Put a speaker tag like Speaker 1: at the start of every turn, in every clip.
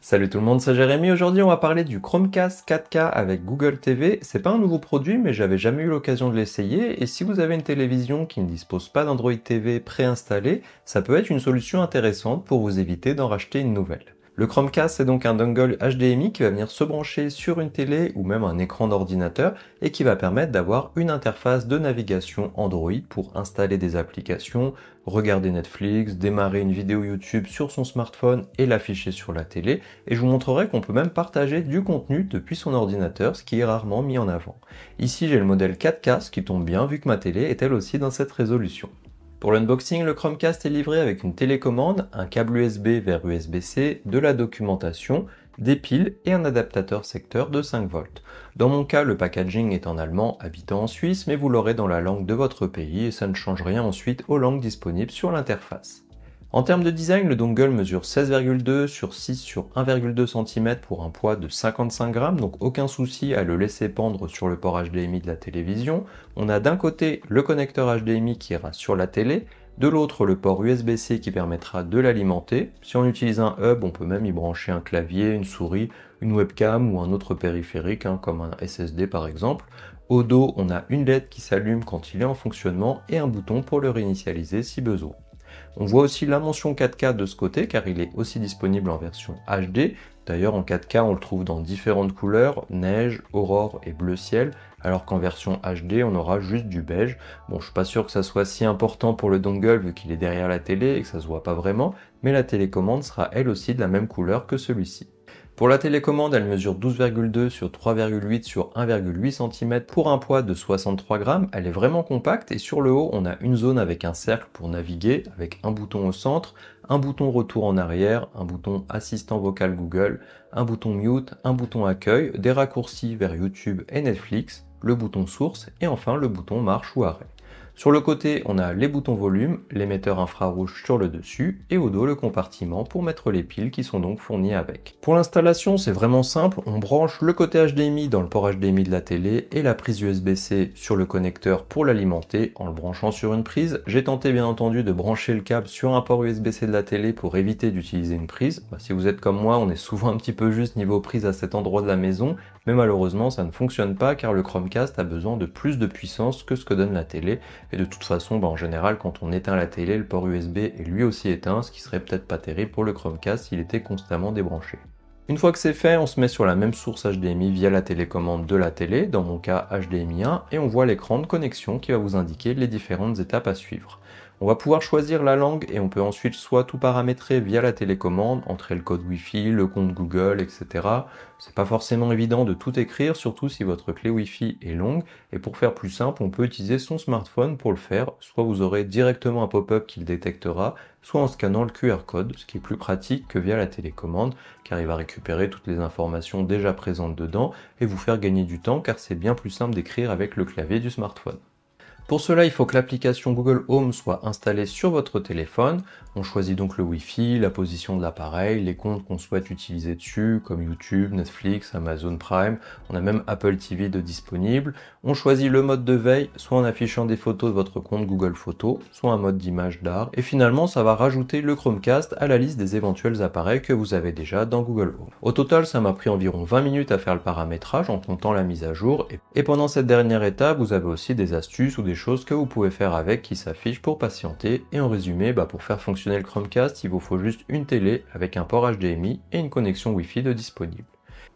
Speaker 1: Salut tout le monde, c'est Jérémy. Aujourd'hui, on va parler du Chromecast 4K avec Google TV. C'est pas un nouveau produit, mais j'avais jamais eu l'occasion de l'essayer. Et si vous avez une télévision qui ne dispose pas d'Android TV préinstallé, ça peut être une solution intéressante pour vous éviter d'en racheter une nouvelle. Le Chromecast, c'est donc un dongle HDMI qui va venir se brancher sur une télé ou même un écran d'ordinateur et qui va permettre d'avoir une interface de navigation Android pour installer des applications, regarder Netflix, démarrer une vidéo YouTube sur son smartphone et l'afficher sur la télé. Et je vous montrerai qu'on peut même partager du contenu depuis son ordinateur, ce qui est rarement mis en avant. Ici, j'ai le modèle 4K, ce qui tombe bien vu que ma télé est elle aussi dans cette résolution. Pour l'unboxing, le Chromecast est livré avec une télécommande, un câble USB vers USB-C, de la documentation, des piles et un adaptateur secteur de 5 volts. Dans mon cas, le packaging est en allemand habitant en Suisse, mais vous l'aurez dans la langue de votre pays et ça ne change rien ensuite aux langues disponibles sur l'interface. En termes de design, le dongle mesure 16,2 sur 6 sur 1,2 cm pour un poids de 55 grammes, donc aucun souci à le laisser pendre sur le port HDMI de la télévision. On a d'un côté le connecteur HDMI qui ira sur la télé, de l'autre le port USB-C qui permettra de l'alimenter. Si on utilise un hub, on peut même y brancher un clavier, une souris, une webcam ou un autre périphérique, comme un SSD par exemple. Au dos, on a une LED qui s'allume quand il est en fonctionnement et un bouton pour le réinitialiser si besoin. On voit aussi la mention 4K de ce côté car il est aussi disponible en version HD. D'ailleurs en 4K on le trouve dans différentes couleurs, neige, aurore et bleu ciel, alors qu'en version HD on aura juste du beige. Bon, je suis pas sûr que ça soit si important pour le dongle vu qu'il est derrière la télé et que ça se voit pas vraiment, mais la télécommande sera elle aussi de la même couleur que celui-ci. Pour la télécommande, elle mesure 12,2 sur 3,8 sur 1,8 cm pour un poids de 63 grammes. Elle est vraiment compacte et sur le haut, on a une zone avec un cercle pour naviguer, avec un bouton au centre, un bouton retour en arrière, un bouton assistant vocal Google, un bouton mute, un bouton accueil, des raccourcis vers YouTube et Netflix, le bouton source et enfin le bouton marche ou arrêt. Sur le côté, on a les boutons volume, l'émetteur infrarouge sur le dessus et au dos le compartiment pour mettre les piles qui sont donc fournies avec. Pour l'installation, c'est vraiment simple, on branche le côté HDMI dans le port HDMI de la télé et la prise USB-C sur le connecteur pour l'alimenter en le branchant sur une prise. J'ai tenté bien entendu de brancher le câble sur un port USB-C de la télé pour éviter d'utiliser une prise. Si vous êtes comme moi, on est souvent un petit peu juste niveau prise à cet endroit de la maison, mais malheureusement ça ne fonctionne pas car le Chromecast a besoin de plus de puissance que ce que donne la télé. Et de toute façon, en général, quand on éteint la télé, le port USB est lui aussi éteint, ce qui serait peut-être pas terrible pour le Chromecast s'il était constamment débranché. Une fois que c'est fait, on se met sur la même source HDMI via la télécommande de la télé, dans mon cas HDMI 1, et on voit l'écran de connexion qui va vous indiquer les différentes étapes à suivre. On va pouvoir choisir la langue et on peut ensuite soit tout paramétrer via la télécommande, entrer le code Wi-Fi, le compte Google, etc. C'est pas forcément évident de tout écrire, surtout si votre clé Wi-Fi est longue. Et pour faire plus simple, on peut utiliser son smartphone pour le faire. Soit vous aurez directement un pop-up qui le détectera, soit en scannant le QR code, ce qui est plus pratique que via la télécommande, car il va récupérer toutes les informations déjà présentes dedans et vous faire gagner du temps, car c'est bien plus simple d'écrire avec le clavier du smartphone. Pour cela, il faut que l'application Google Home soit installée sur votre téléphone. On choisit donc le Wi-Fi, la position de l'appareil, les comptes qu'on souhaite utiliser dessus, comme YouTube, Netflix, Amazon Prime. On a même Apple TV de disponible. On choisit le mode de veille, soit en affichant des photos de votre compte Google Photos, soit un mode d'image d'art. Et finalement, ça va rajouter le Chromecast à la liste des éventuels appareils que vous avez déjà dans Google Home. Au total, ça m'a pris environ 20 minutes à faire le paramétrage en comptant la mise à jour. Et pendant cette dernière étape, vous avez aussi des astuces ou des choses que vous pouvez faire avec qui s'affichent pour patienter. Et en résumé, pour faire fonctionner le Chromecast, il vous faut juste une télé avec un port HDMI et une connexion Wi-Fi de disponible.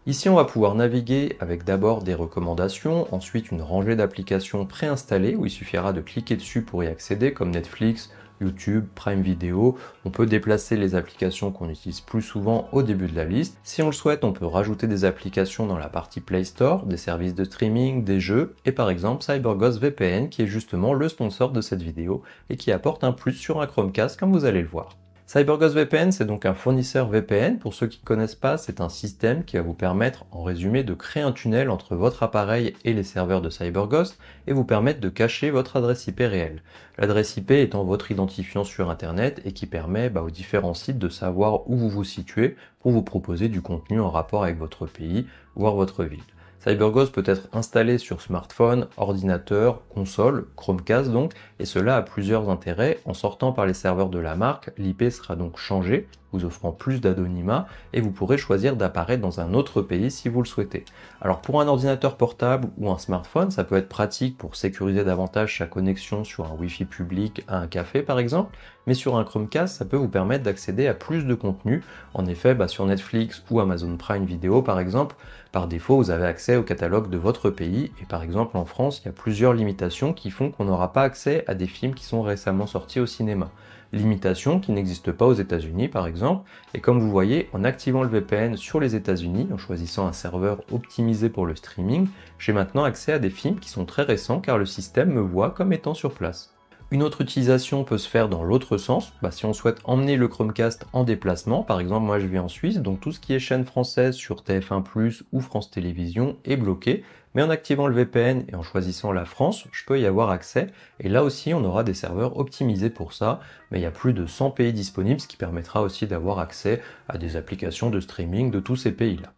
Speaker 1: Ici, on va pouvoir naviguer avec d'abord des recommandations, ensuite une rangée d'applications préinstallées où il suffira de cliquer dessus pour y accéder comme Netflix, YouTube, Prime Video. On peut déplacer les applications qu'on utilise plus souvent au début de la liste. Si on le souhaite, on peut rajouter des applications dans la partie Play Store, des services de streaming, des jeux, et par exemple CyberGhost VPN qui est justement le sponsor de cette vidéo et qui apporte un plus sur un Chromecast comme vous allez le voir. CyberGhost VPN, c'est donc un fournisseur VPN. Pour ceux qui ne connaissent pas, c'est un système qui va vous permettre, en résumé, de créer un tunnel entre votre appareil et les serveurs de CyberGhost et vous permettre de cacher votre adresse IP réelle. L'adresse IP étant votre identifiant sur Internet et qui permet aux différents sites de savoir où vous vous situez pour vous proposer du contenu en rapport avec votre pays, voire votre ville. CyberGhost peut être installé sur smartphone, ordinateur, console, Chromecast donc, et cela a plusieurs intérêts. En sortant par les serveurs de la marque, l'IP sera donc changé, vous offrant plus d'anonymat, et vous pourrez choisir d'apparaître dans un autre pays si vous le souhaitez. Alors pour un ordinateur portable ou un smartphone, ça peut être pratique pour sécuriser davantage sa connexion sur un Wi-Fi public à un café par exemple, mais sur un Chromecast, ça peut vous permettre d'accéder à plus de contenu. En effet, sur Netflix ou Amazon Prime Video par exemple, par défaut, vous avez accès au catalogue de votre pays, et par exemple en France, il y a plusieurs limitations qui font qu'on n'aura pas accès à des films qui sont récemment sortis au cinéma. Limitations qui n'existent pas aux États-Unis par exemple, et comme vous voyez, en activant le VPN sur les États-Unis, en choisissant un serveur optimisé pour le streaming, j'ai maintenant accès à des films qui sont très récents car le système me voit comme étant sur place. Une autre utilisation peut se faire dans l'autre sens, si on souhaite emmener le Chromecast en déplacement, par exemple moi je vis en Suisse, donc tout ce qui est chaîne française sur TF1+, ou France Télévisions est bloqué, mais en activant le VPN et en choisissant la France, je peux y avoir accès, et là aussi on aura des serveurs optimisés pour ça, mais il y a plus de 100 pays disponibles, ce qui permettra aussi d'avoir accès à des applications de streaming de tous ces pays-là.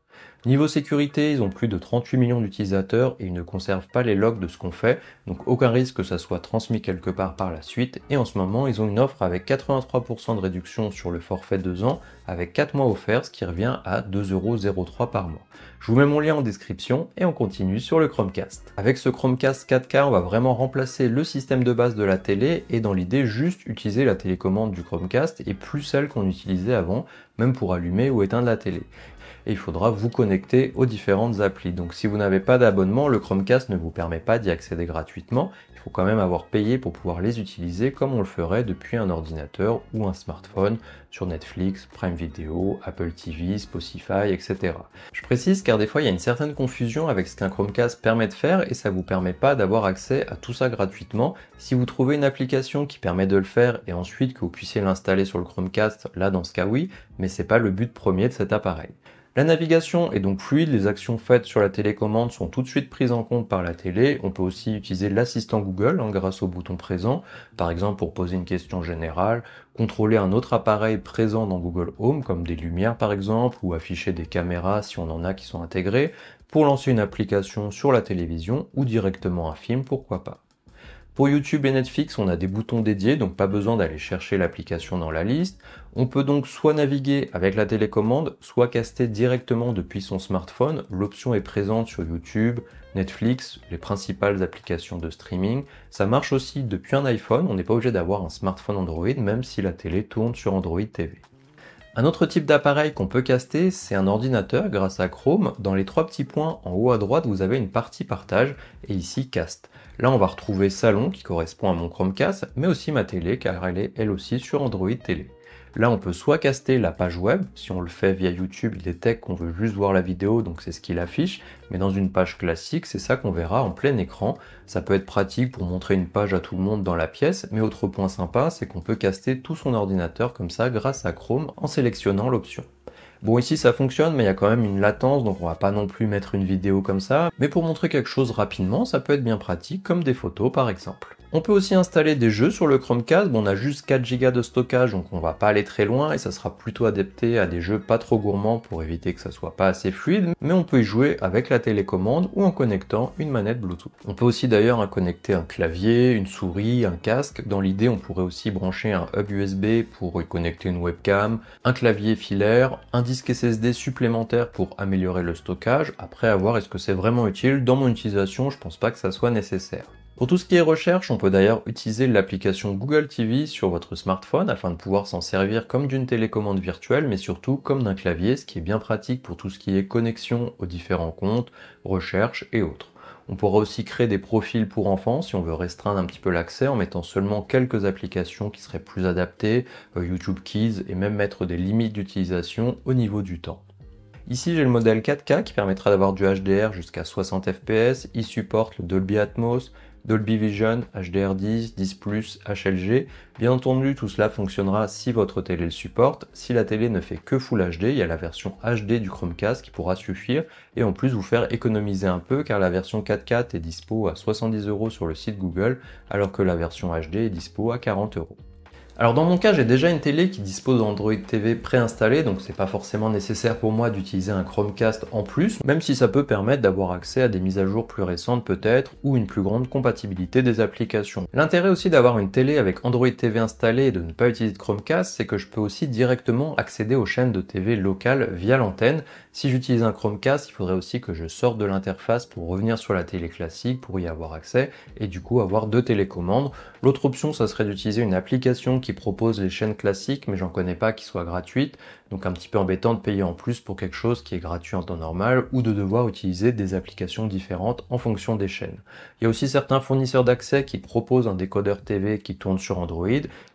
Speaker 1: Niveau sécurité, ils ont plus de 38 millions d'utilisateurs et ils ne conservent pas les logs de ce qu'on fait, donc aucun risque que ça soit transmis quelque part par la suite. Et en ce moment, ils ont une offre avec 83% de réduction sur le forfait 2 ans, avec 4 mois offerts, ce qui revient à 2,03€ par mois. Je vous mets mon lien en description et on continue sur le Chromecast. Avec ce Chromecast 4K, on va vraiment remplacer le système de base de la télé et dans l'idée juste utiliser la télécommande du Chromecast et plus celle qu'on utilisait avant, même pour allumer ou éteindre la télé. Et il faudra vous connecter aux différentes applis. Donc si vous n'avez pas d'abonnement, le Chromecast ne vous permet pas d'y accéder gratuitement. Il faut quand même avoir payé pour pouvoir les utiliser comme on le ferait depuis un ordinateur ou un smartphone sur Netflix, Prime Video, Apple TV, Spotify, etc. Je précise car des fois il y a une certaine confusion avec ce qu'un Chromecast permet de faire et ça vous permet pas d'avoir accès à tout ça gratuitement. Si vous trouvez une application qui permet de le faire et ensuite que vous puissiez l'installer sur le Chromecast, là dans ce cas oui, mais c'est pas le but premier de cet appareil. La navigation est donc fluide, les actions faites sur la télécommande sont tout de suite prises en compte par la télé. On peut aussi utiliser l'assistant Google grâce au bouton présent, par exemple pour poser une question générale, contrôler un autre appareil présent dans Google Home, comme des lumières par exemple, ou afficher des caméras si on en a qui sont intégrées, pour lancer une application sur la télévision ou directement un film, pourquoi pas. Pour YouTube et Netflix, on a des boutons dédiés, donc pas besoin d'aller chercher l'application dans la liste. On peut donc soit naviguer avec la télécommande, soit caster directement depuis son smartphone. L'option est présente sur YouTube, Netflix, les principales applications de streaming. Ça marche aussi depuis un iPhone, on n'est pas obligé d'avoir un smartphone Android, même si la télé tourne sur Android TV. Un autre type d'appareil qu'on peut caster, c'est un ordinateur grâce à Chrome. Dans les 3 petits points en haut à droite, vous avez une partie partage et ici cast. Là, on va retrouver Salon qui correspond à mon Chromecast, mais aussi ma télé car elle est elle aussi sur Android TV. Là, on peut soit caster la page web, si on le fait via YouTube, il détecte qu'on veut juste voir la vidéo, donc c'est ce qu'il affiche, mais dans une page classique, c'est ça qu'on verra en plein écran. Ça peut être pratique pour montrer une page à tout le monde dans la pièce, mais autre point sympa, c'est qu'on peut caster tout son ordinateur comme ça grâce à Chrome en sélectionnant l'option. Bon, ici ça fonctionne, mais il y a quand même une latence, donc on va pas non plus mettre une vidéo comme ça, mais pour montrer quelque chose rapidement, ça peut être bien pratique, comme des photos par exemple. On peut aussi installer des jeux sur le Chromecast, on a juste 4 Go de stockage, donc on va pas aller très loin, et ça sera plutôt adapté à des jeux pas trop gourmands pour éviter que ça soit pas assez fluide, mais on peut y jouer avec la télécommande ou en connectant une manette Bluetooth. On peut aussi d'ailleurs connecter un clavier, une souris, un casque, dans l'idée on pourrait aussi brancher un hub USB pour y connecter une webcam, un clavier filaire, un disque SSD supplémentaire pour améliorer le stockage, après à voir est-ce que c'est vraiment utile. Dans mon utilisation, je pense pas que ça soit nécessaire. Pour tout ce qui est recherche, on peut d'ailleurs utiliser l'application Google TV sur votre smartphone afin de pouvoir s'en servir comme d'une télécommande virtuelle, mais surtout comme d'un clavier, ce qui est bien pratique pour tout ce qui est connexion aux différents comptes, recherche et autres. On pourra aussi créer des profils pour enfants si on veut restreindre un petit peu l'accès en mettant seulement quelques applications qui seraient plus adaptées, YouTube Kids, et même mettre des limites d'utilisation au niveau du temps. Ici j'ai le modèle 4K qui permettra d'avoir du HDR jusqu'à 60 fps, il supporte le Dolby Atmos, Dolby Vision, HDR10, 10+, HLG. Bien entendu, tout cela fonctionnera si votre télé le supporte. Si la télé ne fait que Full HD, il y a la version HD du Chromecast qui pourra suffire et en plus vous faire économiser un peu car la version 4K est dispo à 70€ sur le site Google alors que la version HD est dispo à 40€. Alors dans mon cas, j'ai déjà une télé qui dispose d'Android TV préinstallé, donc c'est pas forcément nécessaire pour moi d'utiliser un Chromecast en plus, même si ça peut permettre d'avoir accès à des mises à jour plus récentes peut-être, ou une plus grande compatibilité des applications. L'intérêt aussi d'avoir une télé avec Android TV installé et de ne pas utiliser de Chromecast, c'est que je peux aussi directement accéder aux chaînes de TV locales via l'antenne. Si j'utilise un Chromecast, il faudrait aussi que je sorte de l'interface pour revenir sur la télé classique pour y avoir accès, et du coup avoir deux télécommandes. L'autre option, ça serait d'utiliser une application qui propose les chaînes classiques, mais j'en connais pas qui soit gratuite, donc un petit peu embêtant de payer en plus pour quelque chose qui est gratuit en temps normal, ou de devoir utiliser des applications différentes en fonction des chaînes. Il y a aussi certains fournisseurs d'accès qui proposent un décodeur TV qui tourne sur Android,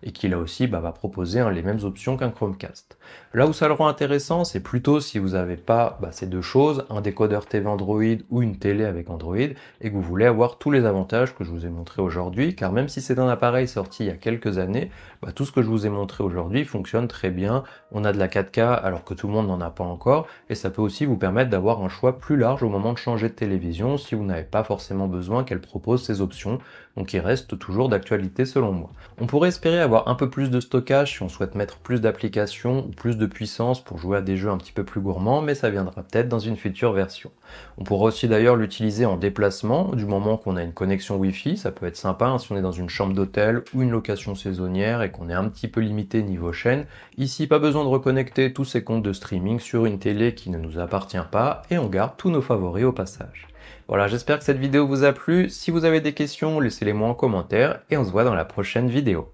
Speaker 1: et qui là aussi va proposer les mêmes options qu'un Chromecast. Là où ça le rend intéressant, c'est plutôt si vous n'avez pas ces deux choses, un décodeur TV Android ou une télé avec Android, et que vous voulez avoir tous les avantages que je vous ai montrés aujourd'hui, car même si c'est un appareil sorti il y a quelques années, tout ce que je vous ai montré aujourd'hui fonctionne très bien. On a de la 4K alors que tout le monde n'en a pas encore, et ça peut aussi vous permettre d'avoir un choix plus large au moment de changer de télévision si vous n'avez pas forcément besoin qu'elle propose ces options, donc il reste toujours d'actualité selon moi. On pourrait espérer avoir un peu plus de stockage si on souhaite mettre plus d'applications ou plus de puissance pour jouer à des jeux un petit peu plus gourmands, mais ça viendra peut-être dans une future version. On pourra aussi d'ailleurs l'utiliser en déplacement, du moment qu'on a une connexion Wi-Fi, ça peut être sympa si on est dans une chambre d'hôtel ou une location saisonnière et qu'on est un petit peu limité niveau chaîne. Ici, pas besoin de reconnecter tous ces comptes de streaming sur une télé qui ne nous appartient pas, et on garde tous nos favoris au passage. Voilà, j'espère que cette vidéo vous a plu. Si vous avez des questions, laissez-les moi en commentaire et on se voit dans la prochaine vidéo.